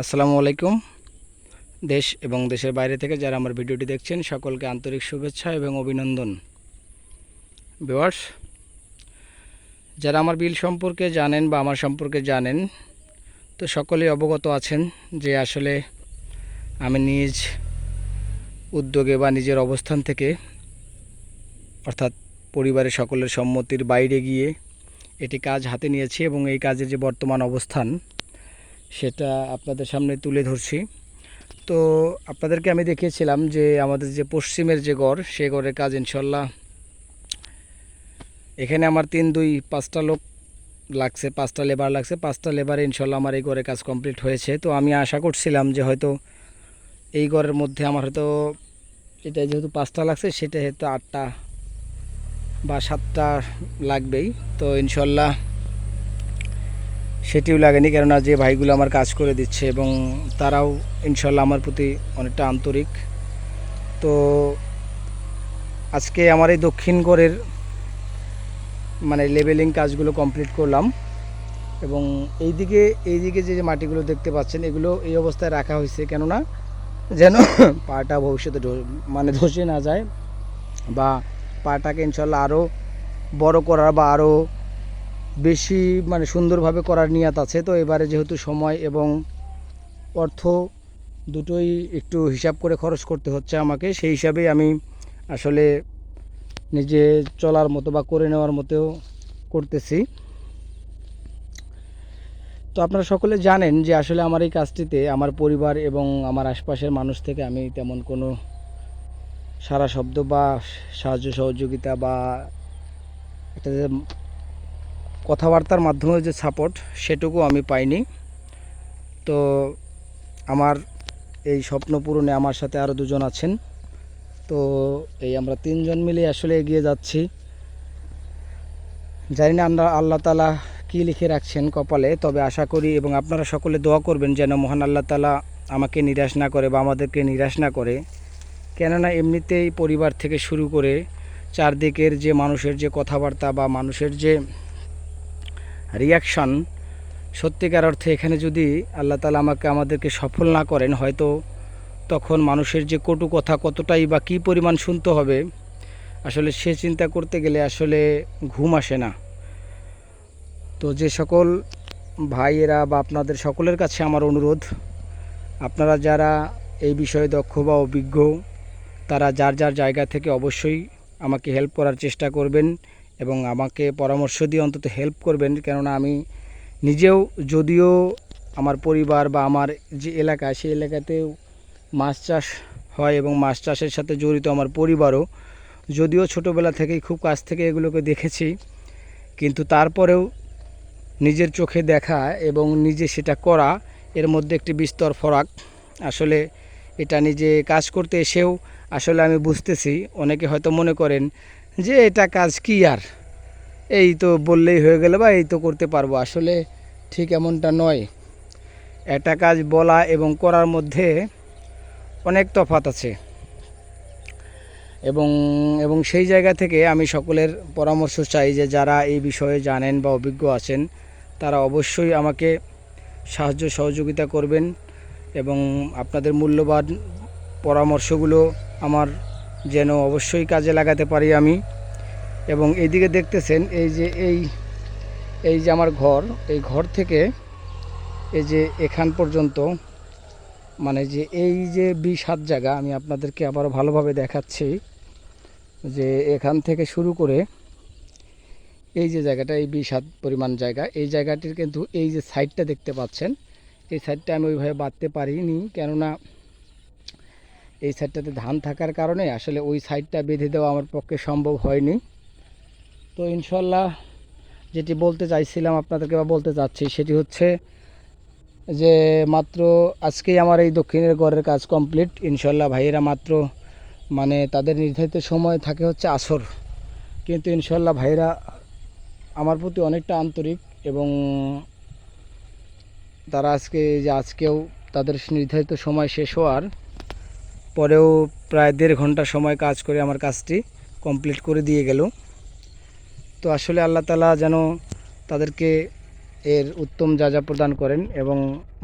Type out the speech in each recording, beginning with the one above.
আসসালামু আলাইকুম। দেশ এবং দেশের বাইরে থেকে যারা আমার ভিডিওটি দেখছেন সকলকে আন্তরিক শুভেচ্ছা এবং অভিনন্দন। ভিউয়ার্স, যারা আমার বিল সম্পর্কে জানেন বা আমার সম্পর্কে জানেন, তো সকলেই অবগত আছেন যে আসলে আমি নিজ উদ্যোগে বা নিজের অবস্থান থেকে, অর্থাৎ পরিবারের সকলের সম্মতির বাইরে গিয়ে এটি কাজ হাতে নিয়েছি এবং এই কাজের যে বর্তমান অবস্থান সেটা আপনাদের সামনে তুলে ধরছি। তো আপনাদেরকে আমি দেখিয়েছিলাম যে আমাদের যে পশ্চিমের যে গড়, সে গড়ের কাজ ইনশাল্লাহ এখানে আমার 5টা লোক লাগছে, 5টা লেবার লাগছে। 5টা লেবারে ইনশাল্লাহ আমার এই গড়ের কাজ কমপ্লিট হয়েছে। তো আমি আশা করছিলাম যে হয়তো এই গড়ের মধ্যে আমার হয়তো এটা যেহেতু 5টা লাগছে, সেটা হয়তো 8টা বা 7টা লাগবেই। তো ইনশাল্লাহ সেটিও লাগেনি, কেননা যে ভাইগুলো আমার কাজ করে দিচ্ছে এবং তারাও ইনশাল্লাহ আমার প্রতি অনেকটা আন্তরিক। তো আজকে আমার এই দক্ষিণ গড়ের লেবেলিং কাজগুলো কমপ্লিট করলাম এবং এইদিকে যে মাটিগুলো দেখতে পাচ্ছেন, এগুলো এই অবস্থায় রাখা হয়েছে কেননা যেন পাটা ভবিষ্যতে ধসে না যায় বা পাটাকে ইনশাল্লাহ আরও বড় করার বা আরও বেশি সুন্দরভাবে করার নিয়াত আছে। তো এবারে যেহেতু সময় এবং অর্থ দুটোই একটু হিসাব করে খরচ করতে হচ্ছে আমাকে, সেই হিসাবেই আমি আসলে নিজে চলার মতো বা করে নেওয়ার মতো করতেছি। তো আপনারা সকলে জানেন যে আসলে আমার এই কাজটিতে আমার পরিবার এবং আমার আশপাশের মানুষ থেকে আমি তেমন কোনো সারা শব্দ বা সাহায্য সহযোগিতা বা একটা যে কথাবার্তার মাধ্যমে যে সাপোর্ট, সেটুকু আমি পাইনি। তো আমার এই স্বপ্ন পূরণে আমার সাথে আরও দুজন আছেন। তো এই আমরা 3জন মিলে আসলে এগিয়ে যাচ্ছি। জানি না আল্লাহ তাআলা কী লিখে রাখছেন কপালে, তবে আশা করি এবং আপনারা সকলে দোয়া করবেন যেন মহান আল্লাহ তাআলা আমাকে নিরাশ না করে বা আমাদেরকে নিরাশ না করে। কেননা এমনিতেই পরিবার থেকে শুরু করে চারদিকের যে মানুষের যে কথাবার্তা বা মানুষের যে রিয়াকশান, সত্যিকার অর্থে এখানে যদি আল্লাহ তাআলা আমাদেরকে সফল না করেন, হয়তো তখন মানুষের যে কটু কথা কতটাই বা কী পরিমাণ শুনতে হবে, আসলে সে চিন্তা করতে গেলে আসলে ঘুম আসে না। তো যে সকল ভাইয়েরা বা আপনাদের সকলের কাছে আমার অনুরোধ, আপনারা যারা এই বিষয়ে দক্ষ বা অভিজ্ঞ, তারা যার যার জায়গা থেকে অবশ্যই আমাকে হেল্প করার চেষ্টা করবেন এবং আমাকে পরামর্শ দিয়ে অন্তত হেল্প করবেন। কেননা আমি নিজেও, যদিও আমার পরিবার বা আমার যে এলাকা, সেই এলাকাতেও মাছ চাষ হয় এবং মাছ চাষের সাথে জড়িত আমার পরিবারও, যদিও ছোটোবেলা থেকেই খুব কাছ থেকে এগুলোকে দেখেছি, কিন্তু তারপরেও নিজের চোখে দেখা এবং নিজে সেটা করা, এর মধ্যে একটি বিস্তর ফারাক। আসলে এটা নিজে কাজ করতে এসেও আসলে আমি বুঝতেছি। অনেকে হয়তো মনে করেন যে এটা কাজ কি আর, এই তো বললেই হয়ে গেল বা এই তো করতে পারবো। আসলে ঠিক এমনটা নয়। একটা কাজ বলা এবং করার মধ্যে অনেক তফাৎ আছে এবং এবং সেই জায়গা থেকে আমি সকলের পরামর্শ চাই যে যারা এই বিষয়ে জানেন বা অভিজ্ঞ আছেন, তারা অবশ্যই আমাকে সাহায্য সহযোগিতা করবেন এবং আপনাদের মূল্যবান পরামর্শগুলো আমার যেন অবশ্যই কাজে লাগাতে পারি আমি। এবং এইদিকে দেখতেছেন এই যে আমার ঘর, এই ঘর থেকে এই যে এখান পর্যন্ত, যে এই যে 20 হাত জায়গা, আমি আপনাদেরকে আবারও ভালোভাবে দেখাচ্ছি যে এখান থেকে শুরু করে এই যে জায়গাটা, এই 20 হাত পরিমাণ জায়গা, এই জায়গাটির কিন্তু এই যে সাইডটা দেখতে পাচ্ছেন, এই সাইডটা আমি ওইভাবে বাঁধতে পারিনি, কেননা এই সাইডটাতে ধান থাকার কারণে আসলে ওই সাইডটা বেঁধে দেওয়া আমার পক্ষে সম্ভব হয়নি। তো ইনশাল্লাহ যেটি বলতে চাইছিলাম আপনাদেরকে বা বলতে চাচ্ছি, সেটি হচ্ছে যে মাত্র আজকেই আমার এই দক্ষিণের ঘরের কাজ কমপ্লিট। ইনশাল্লাহ ভাইয়েরা মাত্র তাদের নির্ধারিত সময় থাকে হচ্ছে আসর, কিন্তু ইনশাল্লাহ ভাইয়েরা আমার প্রতি অনেকটা আন্তরিক এবং তারা আজকেও তাদের নির্ধারিত সময় শেষ হওয়ার পরেও প্রায় 1.5 ঘন্টা সময় কাজ করে আমার কাজটি কমপ্লিট করে দিয়ে গেল। তো আসলে আল্লাহ তাআলা যেন তাদেরকে এর উত্তম যা যা প্রদান করেন, এবং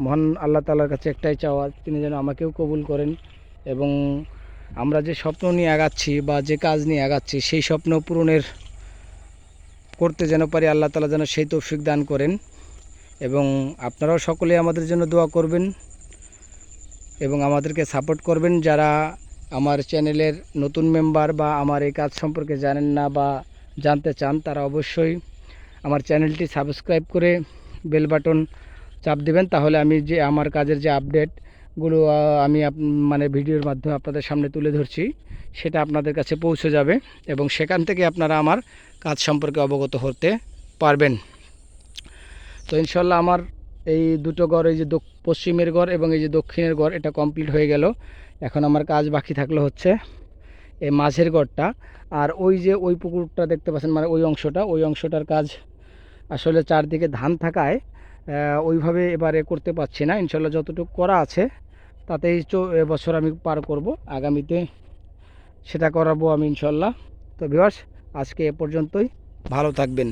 মহান আল্লাহ তাআলার কাছে একটাই চাওয়া, তিনি যেন আমাকেও কবুল করেন, এবং আমরা যে স্বপ্ন নিয়ে আগাচ্ছি বা যে কাজ নিয়ে আগাচ্ছি সেই স্বপ্ন পূরণের করতে যেন পারি, আল্লাহ তাআলা যেন সেই তৌফিক দান করেন। এবং আপনারাও সকলে আমাদের জন্য দোয়া করবেন এবং আমাদেরকে সাপোর্ট করবেন। যারা আমার চ্যানেলের নতুন মেম্বার বা আমার এই কাজ সম্পর্কে জানেন না বা জানতে চান, তারা অবশ্যই আমার চ্যানেলটি সাবস্ক্রাইব করে বেল বাটন চাপ দিবেন। তাহলে আমি যে আমার কাজের যে আপডেটগুলো আমি মানে ভিডিওর মাধ্যমে আপনাদের সামনে তুলে ধরছি, সেটা আপনাদের কাছে পৌঁছে যাবে এবং সেখান থেকে আপনারা আমার কাজ সম্পর্কে অবগত হতে পারবেন। তো ইনশাল্লাহ আমার এই দুটো ঘর, এই যে পশ্চিমের ঘর এবং এই যে দক্ষিণের ঘর, এটা কমপ্লিট হয়ে গেল। এখন আমার কাজ বাকি থাকলো হচ্ছে এই মাঝের ঘরটা। আর ওই যে ওই পুকুরটা দেখতে পাচ্ছেন, মানে ওই অংশটার কাজ আসলে চারদিকে ধান থাকায় ওইভাবে এবারে করতে পারছি না। ইনশাল্লাহ যতটুকু করা আছে তাতেই এবছর আমি পার করব, আগামীতে সেটা করাবো আমি ইনশাল্লাহ। তো ভিউয়ার্স, আজকে এ পর্যন্তই, ভালো থাকবেন।